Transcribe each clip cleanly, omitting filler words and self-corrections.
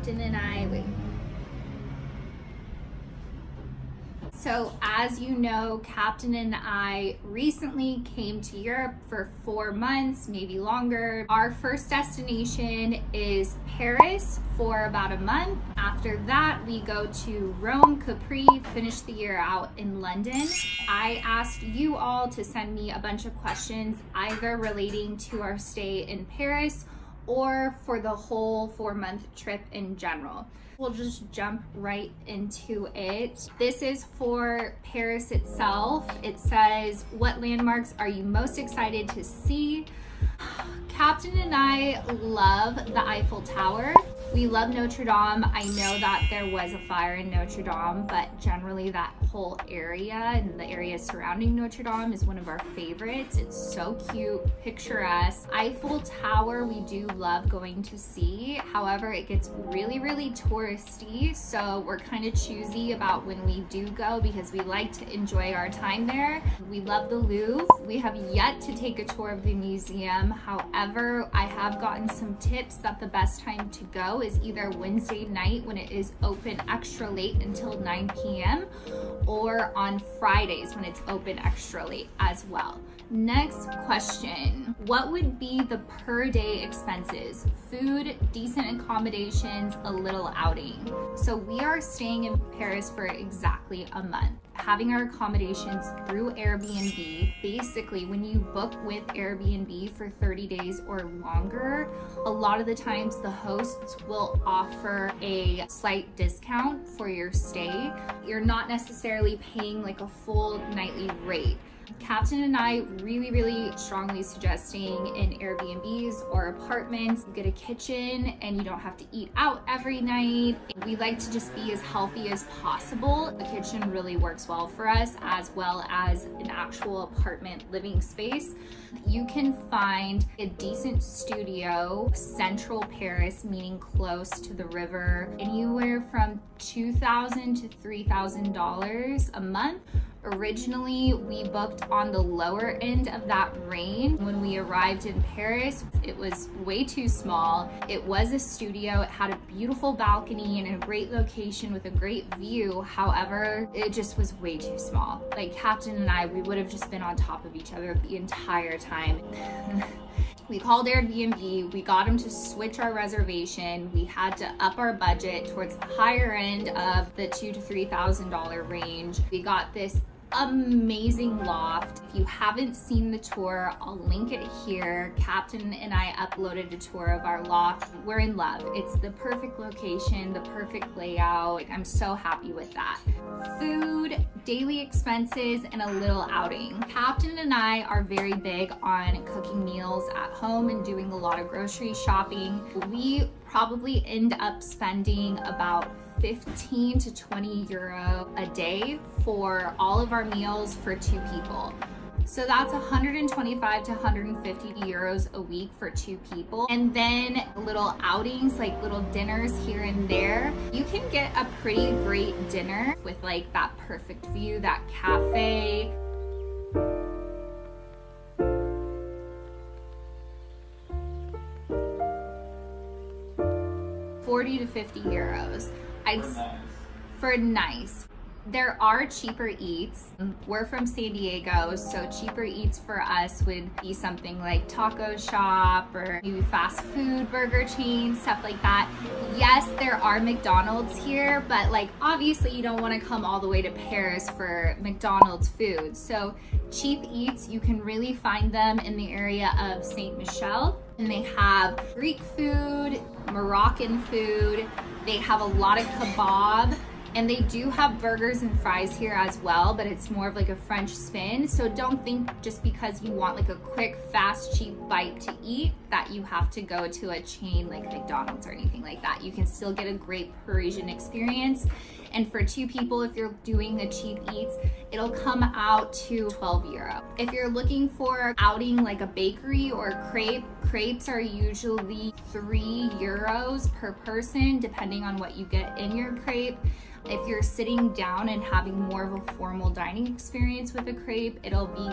Captain and I, So as you know, Captain and I recently came to Europe for 4 months, maybe longer. Our first destination is Paris for about a month. After that, we go to Rome, Capri, finish the year out in London. I asked you all to send me a bunch of questions, either relating to our stay in Paris or for the whole 4-month trip in general. We'll just jump right into it. This is for Paris itself. It says, what landmarks are you most excited to see? Captain and I love the Eiffel Tower. We love Notre Dame. I know that there was a fire in Notre Dame, but generally that whole area and the area surrounding Notre Dame is one of our favorites. It's so cute, picturesque. Eiffel Tower, we do love going to see. However, it gets really, really touristy. So we're kind of choosy about when we do go because we like to enjoy our time there. We love the Louvre. We have yet to take a tour of the museum. However, I have gotten some tips that the best time to go is either Wednesday night when it is open extra late until 9 p.m. or on Fridays when it's open extra late as well. Next question, what would be the per day expenses? Food, decent accommodations, a little outing. So we are staying in Paris for exactly a month. Having our accommodations through Airbnb. Basically, when you book with Airbnb for 30 days or longer, a lot of the times the hosts will offer a slight discount for your stay. You're not necessarily paying like a full nightly rate. Captain and I really strongly suggest staying in Airbnbs or apartments. You get a kitchen and you don't have to eat out every night. We like to just be as healthy as possible. The kitchen really works well for us, as well as an actual apartment living space. You can find a decent studio, central Paris, meaning close to the river, anywhere from $2,000 to $3,000 a month. Originally, we booked on the lower end of that range. When we arrived in Paris, it was way too small. It was a studio. It had a beautiful balcony and a great location with a great view. However, it just was way too small. Like Captain and I, we would have just been on top of each other the entire time. We called Airbnb, we got them to switch our reservation. We had to up our budget towards the higher end of the $2,000 to $3,000 range. We got this amazing loft. If you haven't seen the tour, I'll link it here. Captain and I uploaded a tour of our loft. We're in love. It's the perfect location, the perfect layout. I'm so happy with that. Food, daily expenses, and a little outing. Captain and I are very big on cooking meals at home and doing a lot of grocery shopping. We probably end up spending about 15 to 20 euro a day for all of our meals for 2 people. So that's 125 to 150 euros a week for 2 people. And then little outings, like little dinners here and there. You can get a pretty great dinner with like that perfect view, that cafe. €40 to 50 euros. For nice. There are cheaper eats. We're from San Diego, so cheaper eats for us would be something like taco shop or maybe fast food burger chains, stuff like that. Yes, there are McDonald's here, but like obviously you don't want to come all the way to Paris for McDonald's food. So cheap eats, you can really find them in the area of Saint Michel. And they have Greek food, Moroccan food. They have a lot of kebab. And they do have burgers and fries here as well, but it's more of like a French spin. So don't think just because you want like a quick, fast, cheap bite to eat that you have to go to a chain like McDonald's or anything like that. You can still get a great Parisian experience. And for 2 people, if you're doing the cheap eats, it'll come out to 12 euro. If you're looking for outing like a bakery or crepe, crepes are usually 3 euros per person, depending on what you get in your crepe. If you're sitting down and having more of a formal dining experience with a crepe, it'll be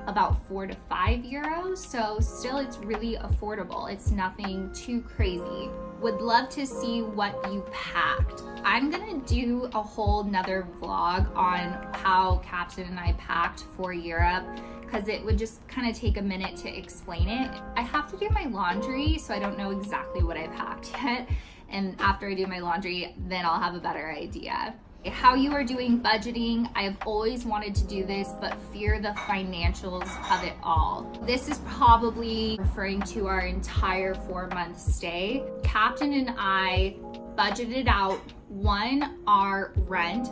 about 4 to 5 euros. So still, it's really affordable. It's nothing too crazy. Would love to see what you packed. I'm gonna do a whole nother vlog on how Captain and I packed for Europe, because it would just kind of take a minute to explain it. I have to do my laundry, so I don't know exactly what I packed yet. And after I do my laundry, then I'll have a better idea. How you are doing budgeting, I have always wanted to do this, but fear the financials of it all. This is probably referring to our entire 4-month stay. Captain and I budgeted out our rent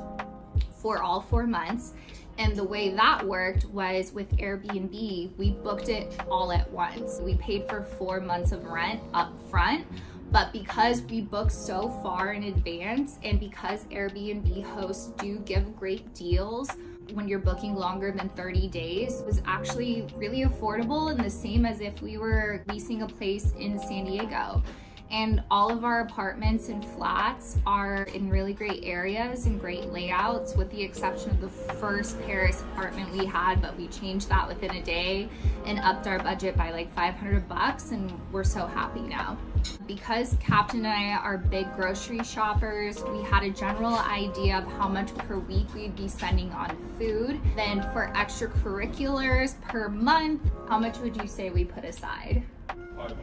for all 4 months. And the way that worked was with Airbnb, we booked it all at once. We paid for 4 months of rent up front. But because we booked so far in advance, and because Airbnb hosts do give great deals when you're booking longer than 30 days, it was actually really affordable and the same as if we were leasing a place in San Diego. And all of our apartments and flats are in really great areas and great layouts, with the exception of the first Paris apartment we had, but we changed that within a day and upped our budget by like 500 bucks, and we're so happy now. Because Captain and I are big grocery shoppers, we had a general idea of how much per week we'd be spending on food. Then for extracurriculars per month, how much would you say we put aside? 500.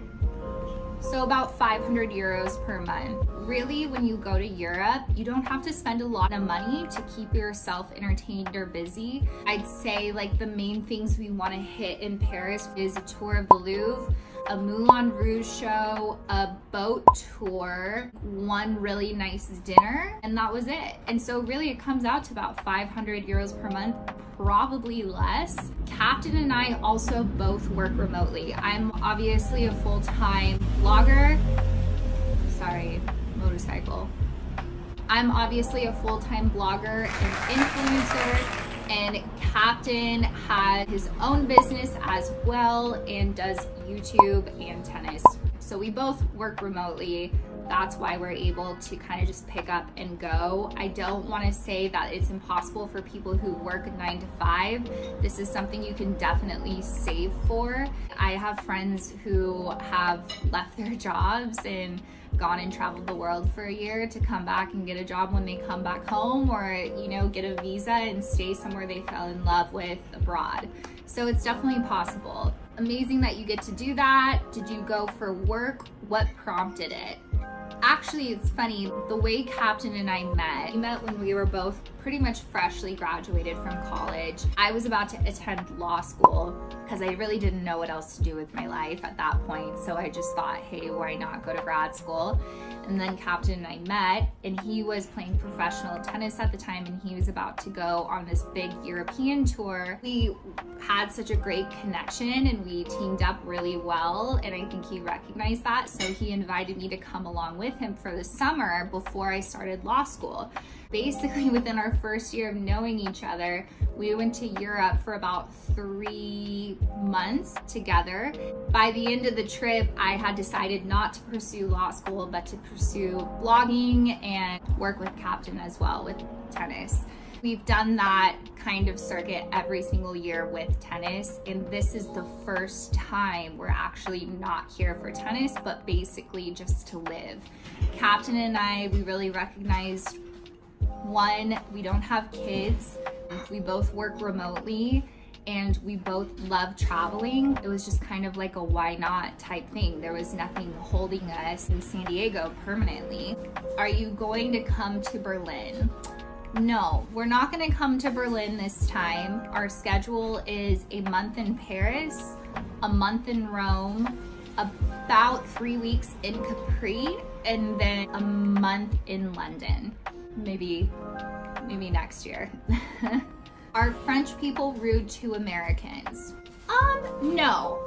So about 500 euros per month. Really, when you go to Europe, you don't have to spend a lot of money to keep yourself entertained or busy. I'd say like the main things we want to hit in Paris is a tour of the Louvre, a Moulin Rouge show, a boat tour, one really nice dinner, and that was it. And so really it comes out to about 500 euros per month, probably less. Captain and I also both work remotely. I'm obviously a full-time blogger. Sorry, motorcycle. I'm obviously a full-time blogger and influencer, and Captain had his own business as well and does YouTube and tennis. So we both work remotely. That's why we're able to kind of just pick up and go. I don't want to say that it's impossible for people who work 9 to 5. This is something you can definitely save for. I have friends who have left their jobs and gone and traveled the world for a year to come back and get a job when they come back home, or you know, get a visa and stay somewhere they fell in love with abroad. So it's definitely possible. Amazing that you get to do that. Did you go for work? What prompted it? Actually, it's funny, the way Captain and I met, we met when we were both pretty much freshly graduated from college. I was about to attend law school because I really didn't know what else to do with my life at that point. So I just thought, hey, why not go to grad school? And then Captain and I met, and he was playing professional tennis at the time, and he was about to go on this big European tour. We had such a great connection and we teamed up really well, and I think he recognized that, so he invited me to come along with him for the summer before I started law school. Basically, within our first year of knowing each other, we went to Europe for about 3 months together. By the end of the trip, I had decided not to pursue law school, but to pursue blogging and work with Captain as well with tennis. We've done that kind of circuit every single year with tennis, and this is the first time we're actually not here for tennis, but basically just to live. Captain and I, we really recognized, one, we don't have kids, we both work remotely, and we both love traveling. It was just kind of like a why not type thing. There was nothing holding us in San Diego permanently. Are you going to come to Berlin? No, we're not gonna come to Berlin this time. Our schedule is a month in Paris, a month in Rome, about 3 weeks in Capri, and then a month in London. Maybe next year. Are French people rude to Americans? No.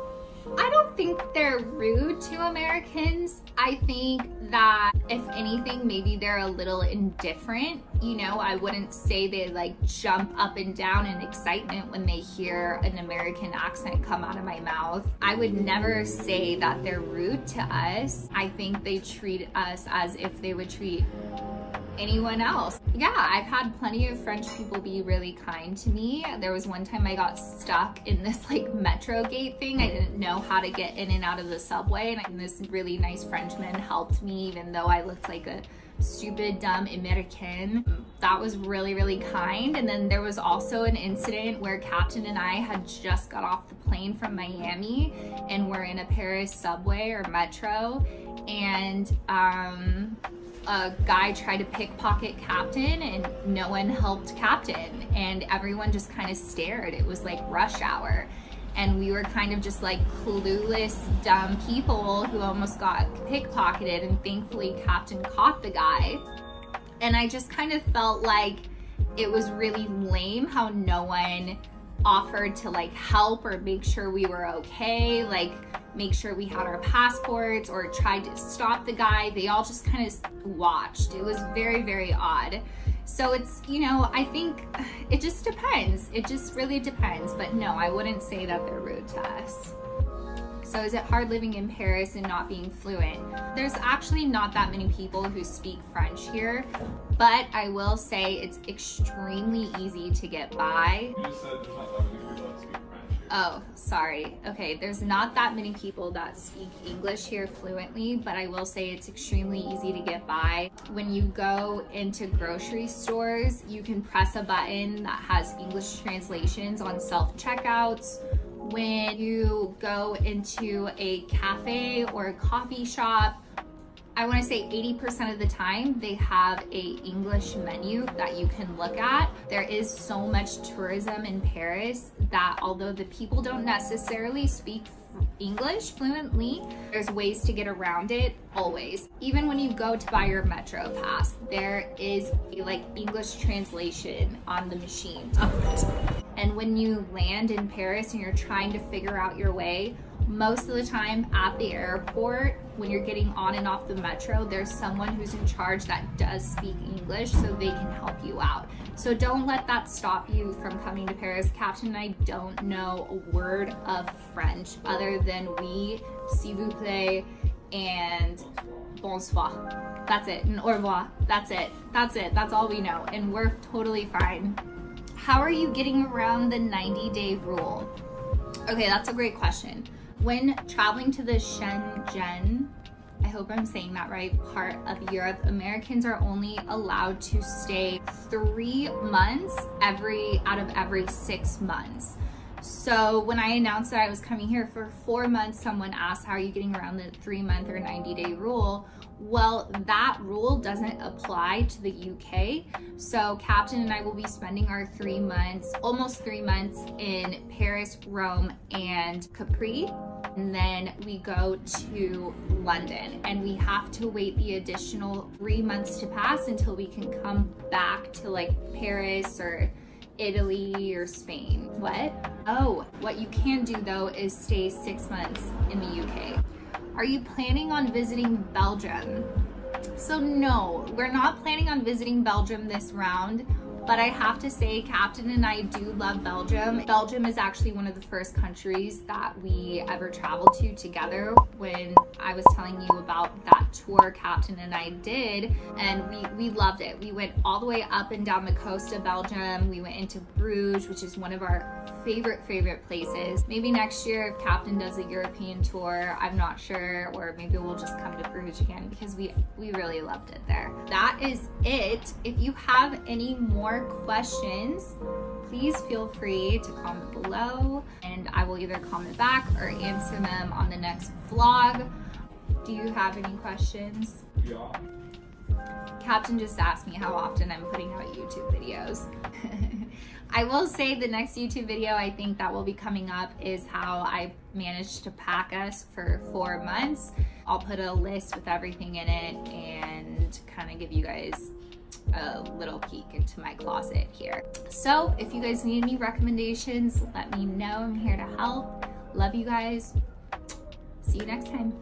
I don't think they're rude to Americans. I think that if anything, maybe they're a little indifferent. You know, I wouldn't say they like jump up and down in excitement when they hear an American accent come out of my mouth. I would never say that they're rude to us. I think they treat us as if they would treat anyone else. Yeah, I've had plenty of French people be really kind to me. There was one time I got stuck in this like metro gate thing. I didn't know how to get in and out of the subway, and this really nice Frenchman helped me even though I looked like a stupid, dumb American. That was really, really kind. And then there was also an incident where Captain and I had just got off the plane from Miami and we're in a Paris subway or metro, and a guy tried to pickpocket Captain and no one helped Captain, and everyone just kind of stared. It was like rush hour. And we were kind of just like clueless, dumb people who almost got pickpocketed, and thankfully Captain caught the guy. And I just kind of felt like it was really lame how no one offered to like help or make sure we were okay, like make sure we had our passports or tried to stop the guy. They all just kind of watched. It was very, very odd. So it's, you know, I think it just depends. It just really depends. But no, I wouldn't say that they're rude to us. So is it hard living in Paris and not being fluent? There's actually not that many people who speak French here, but I will say it's extremely easy to get by. You just said there's not that many people that speak French here. Oh, sorry. Okay, there's not that many people that speak English here fluently, but I will say it's extremely easy to get by. When you go into grocery stores, you can press a button that has English translations on self-checkouts. When you go into a cafe or a coffee shop, I want to say 80% of the time they have a English menu that you can look at. There is so much tourism in Paris that although the people don't necessarily speak English fluently, there's ways to get around it always. Even when you go to buy your metro pass, there is a like English translation on the machine. And when you land in Paris and you're trying to figure out your way, most of the time at the airport, when you're getting on and off the metro, there's someone who's in charge that does speak English, so they can help you out. So don't let that stop you from coming to Paris. Captain and I don't know a word of French other than oui, s'il vous plaît, and bonsoir. That's it, and au revoir. That's it. That's it. That's all we know, and we're totally fine. How are you getting around the 90-day rule? Okay, that's a great question. When traveling to the Shenzhen, I hope I'm saying that right, part of Europe, Americans are only allowed to stay 3 months out of every 6 months. So when I announced that I was coming here for 4 months, someone asked, how are you getting around the 3-month or 90-day rule? Well, that rule doesn't apply to the UK. So Captain and I will be spending our 3 months, almost 3 months in Paris, Rome, and Capri. And then we go to London, and we have to wait the additional 3 months to pass until we can come back to like Paris or Italy or Spain. What? Oh, what you can do though is stay 6 months in the UK. Are you planning on visiting Belgium? So no, we're not planning on visiting Belgium this round, but I have to say Captain and I do love Belgium. Belgium is actually one of the first countries that we ever traveled to together when I was telling you about that tour Captain and I did, and we loved it. We went all the way up and down the coast of Belgium. We went into Bruges, which is one of our favorite places. Maybe next year if Captain does a European tour, I'm not sure, or maybe we'll just come to Bruges again because we really loved it there. That is it. If you have any more questions, please feel free to comment below and I will either comment back or answer them on the next vlog. Do you have any questions? Yeah. Captain just asked me how often I'm putting out YouTube videos. I will say the next YouTube video I think that will be coming up is how I managed to pack us for 4 months. I'll put a list with everything in it and kind of give you guys a little peek into my closet here. So if you guys need any recommendations, let me know. I'm here to help. Love you guys. See you next time.